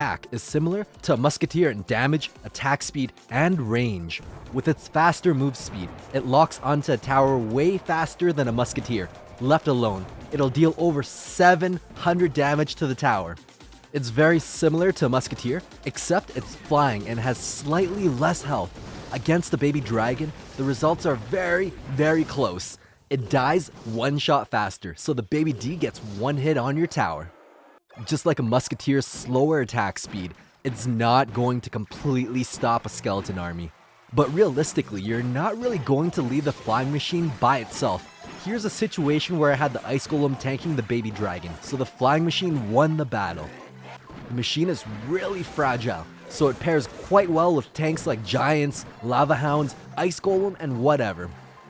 attack is similar to a musketeer in damage, attack speed, and range. With its faster move speed, it locks onto a tower way faster than a musketeer. Left alone, it'll deal over 700 damage to the tower. It's very similar to a musketeer, except it's flying and has slightly less health. Against the baby dragon, the results are very, very close. It dies one shot faster, so the baby D gets one hit on your tower. Just like a musketeer's slower attack speed, it's not going to completely stop a skeleton army. But realistically, you're not really going to leave the flying machine by itself. Here's a situation where I had the ice golem tanking the baby dragon, so the flying machine won the battle. The machine is really fragile, so it pairs quite well with tanks like giants, lava hounds, ice golem, and whatever.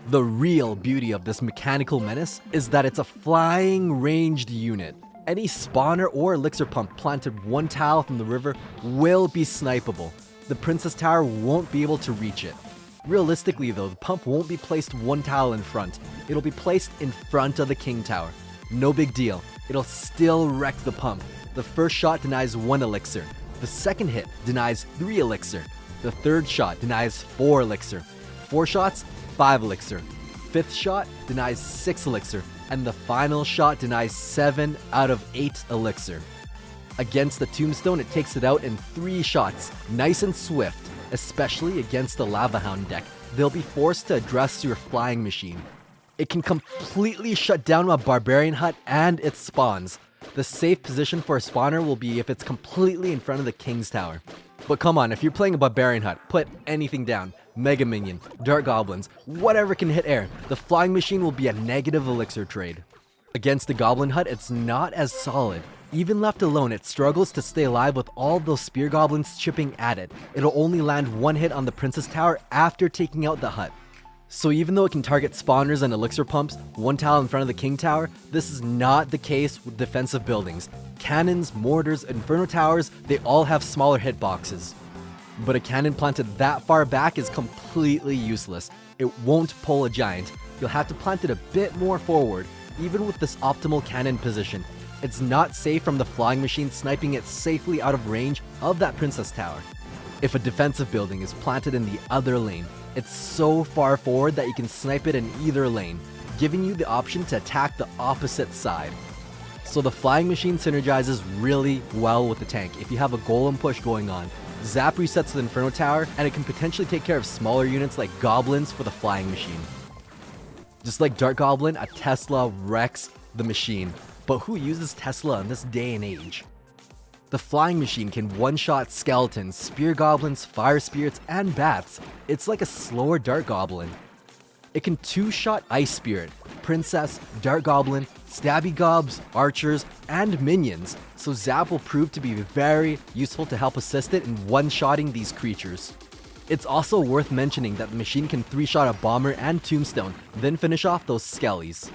The real beauty of this mechanical menace is that it's a flying ranged unit. Any spawner or elixir pump planted one tile from the river will be snipeable. The princess tower won't be able to reach it. Realistically though, the pump won't be placed one tile in front. It'll be placed in front of the king tower. No big deal, it'll still wreck the pump. The first shot denies 1 elixir. The second hit denies 3 elixir. The third shot denies 4 elixir. 4 shots, 5 elixir. Fifth shot denies 6 elixir. And the final shot denies 7 out of 8 elixir. Against the tombstone, it takes it out in 3 shots, nice and swift, especially against the lava hound deck. They'll be forced to address your flying machine. It can completely shut down a barbarian hut and its spawns. The safe position for a spawner will be if it's completely in front of the king's tower. But come on, if you're playing a barbarian hut, put anything down. Mega Minion, Dark Goblins, whatever can hit air. The flying machine will be a negative elixir trade. Against the Goblin hut, it's not as solid. Even left alone, it struggles to stay alive with all those spear goblins chipping at it. It'll only land 1 hit on the princess tower after taking out the hut. So even though it can target spawners and elixir pumps, 1 tile in front of the king tower, this is not the case with defensive buildings. Cannons, mortars, inferno towers, they all have smaller hitboxes. But a cannon planted that far back is completely useless. It won't pull a giant. You'll have to plant it a bit more forward, even with this optimal cannon position. It's not safe from the flying machine sniping it safely out of range of that princess tower. If a defensive building is planted in the other lane, it's so far forward that you can snipe it in either lane, giving you the option to attack the opposite side. So the flying machine synergizes really well with the tank if you have a golem push going on. Zap resets the Inferno Tower, and it can potentially take care of smaller units like goblins for the flying machine. Just like Dark Goblin, a Tesla wrecks the machine. But who uses Tesla in this day and age? The flying machine can one-shot skeletons, spear goblins, fire spirits, and bats. It's like a slower Dark Goblin. It can 2-shot Ice Spirit, Princess, Dark Goblin, Stabby Gobs, Archers, and Minions, so Zap will prove to be very useful to help assist it in one-shotting these creatures. It's also worth mentioning that the machine can 3-shot a Bomber and Tombstone, then finish off those Skellies.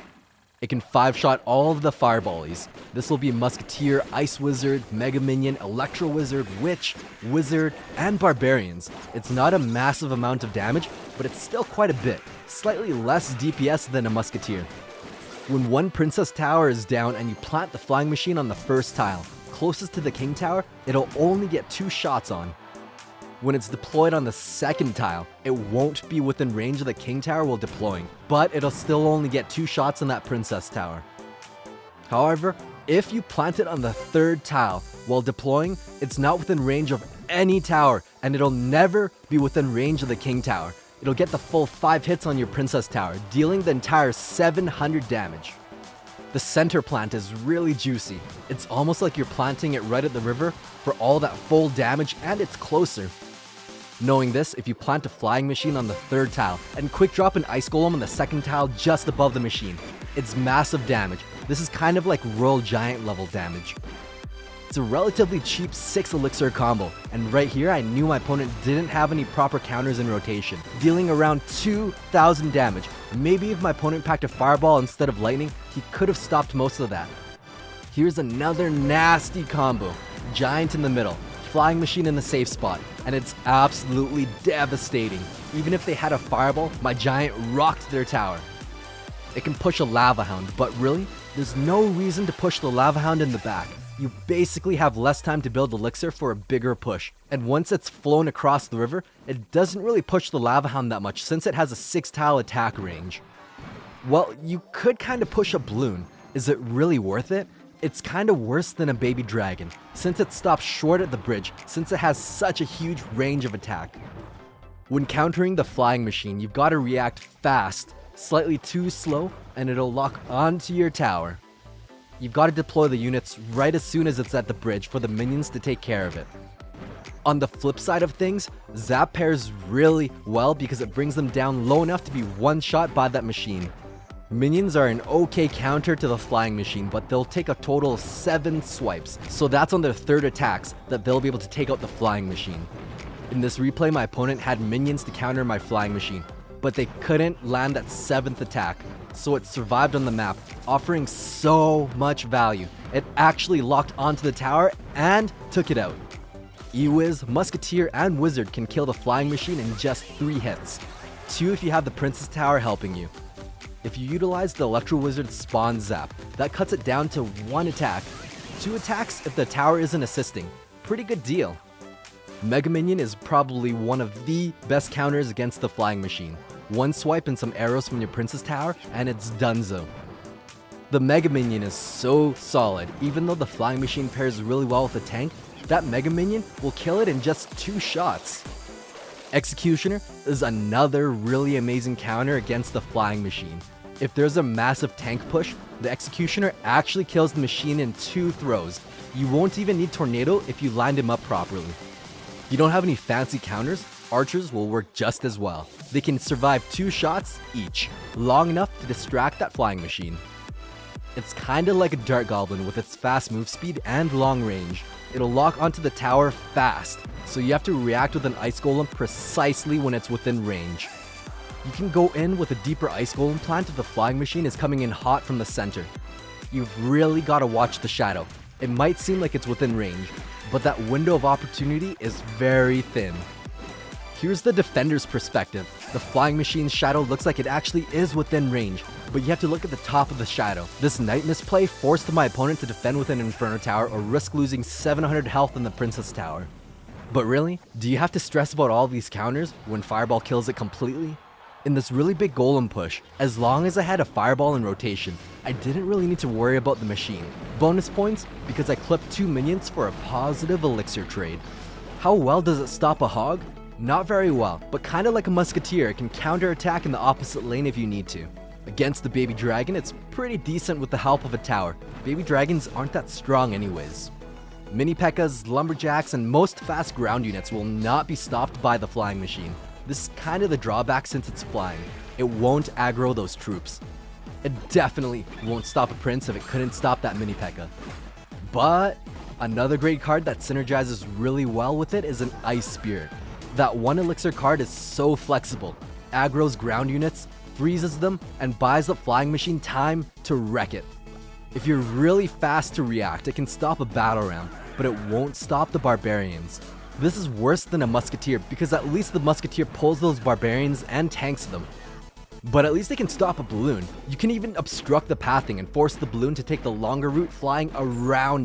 It can 5-shot all of the Fireballies. This will be Musketeer, Ice Wizard, Mega Minion, Electro Wizard, Witch, Wizard, and Barbarians. It's not a massive amount of damage, but it's still quite a bit, slightly less DPS than a Musketeer. When one Princess Tower is down and you plant the flying machine on the first tile, closest to the King Tower, it'll only get 2 shots on. When it's deployed on the second tile, it won't be within range of the King Tower while deploying, but it'll still only get 2 shots on that Princess Tower. However, if you plant it on the third tile while deploying, it's not within range of any tower, and it'll never be within range of the King Tower. It'll get the full 5 hits on your Princess Tower, dealing the entire 700 damage. The center plant is really juicy. It's almost like you're planting it right at the river for all that full damage, and it's closer. Knowing this, if you plant a flying machine on the third tile and quick drop an ice golem on the second tile just above the machine, it's massive damage. This is kind of like Royal Giant level damage. It's a relatively cheap 6 elixir combo, and right here I knew my opponent didn't have any proper counters in rotation, dealing around 2,000 damage. Maybe if my opponent packed a fireball instead of lightning, he could have stopped most of that. Here's another nasty combo. Giant in the middle, flying machine in the safe spot, and it's absolutely devastating. Even if they had a fireball, my giant rocked their tower. It can push a lava hound, but really, there's no reason to push the lava hound in the back. you basically have less time to build elixir for a bigger push. And once it's flown across the river, it doesn't really push the lava hound that much since it has a 6-tile attack range. Well, you could kind of push a balloon. Is it really worth it? It's kind of worse than a baby dragon, since it stops short at the bridge, since it has such a huge range of attack. When countering the flying machine, you've got to react fast, slightly too slow, and it'll lock onto your tower. You've got to deploy the units right as soon as it's at the bridge for the minions to take care of it. On the flip side of things, Zap pairs really well because it brings them down low enough to be one-shot by that machine. Minions are an okay counter to the flying machine, but they'll take a total of 7 swipes, so that's on their 3rd attacks that they'll be able to take out the flying machine. In this replay, my opponent had minions to counter my flying machine, but they couldn't land that 7th attack, so it survived on the map, offering so much value. It actually locked onto the tower and took it out. E-Wiz, Musketeer, and Wizard can kill the flying machine in just 3 hits. 2 if you have the Princess Tower helping you. If you utilize the Electro Wizard spawn zap, that cuts it down to 1 attack. 2 attacks if the tower isn't assisting. Pretty good deal. Mega Minion is probably one of the best counters against the flying machine. 1 swipe and some arrows from your Princess Tower and it's donezo. The Mega Minion is so solid. Even though the flying machine pairs really well with a tank, that Mega Minion will kill it in just 2 shots. Executioner is another really amazing counter against the flying machine. If there's a massive tank push, the Executioner actually kills the machine in 2 throws. You won't even need Tornado if you lined him up properly. If you don't have any fancy counters, archers will work just as well. They can survive 2 shots each, long enough to distract that flying machine. It's kinda like a dart goblin with its fast move speed and long range. It'll lock onto the tower fast, so you have to react with an ice golem precisely when it's within range. You can go in with a deeper ice golem plant if the flying machine is coming in hot from the center. You've really gotta watch the shadow. It might seem like it's within range, but that window of opportunity is very thin. Here's the defender's perspective. The flying machine's shadow looks like it actually is within range, but you have to look at the top of the shadow. This night misplay forced my opponent to defend with an Inferno Tower or risk losing 700 health in the Princess Tower. But really, do you have to stress about all these counters when Fireball kills it completely? In this really big golem push, as long as I had a Fireball in rotation, I didn't really need to worry about the machine. Bonus points because I clipped 2 minions for a positive elixir trade. How well does it stop a hog? Not very well, but kinda like a musketeer, it can counterattack in the opposite lane if you need to. Against the baby dragon, it's pretty decent with the help of a tower. Baby dragons aren't that strong anyways. Mini P.E.K.K.A.s, lumberjacks, and most fast ground units will not be stopped by the flying machine. This is kinda the drawback since it's flying. It won't aggro those troops. It definitely won't stop a prince if it couldn't stop that mini P.E.K.K.A. But another great card that synergizes really well with it is an Ice Spirit. That 1 elixir card is so flexible, aggroes ground units, freezes them, and buys the flying machine time to wreck it. If you're really fast to react, it can stop a battle round, but it won't stop the barbarians. This is worse than a musketeer because at least the musketeer pulls those barbarians and tanks them. But at least they can stop a balloon. You can even obstruct the pathing and force the balloon to take the longer route flying around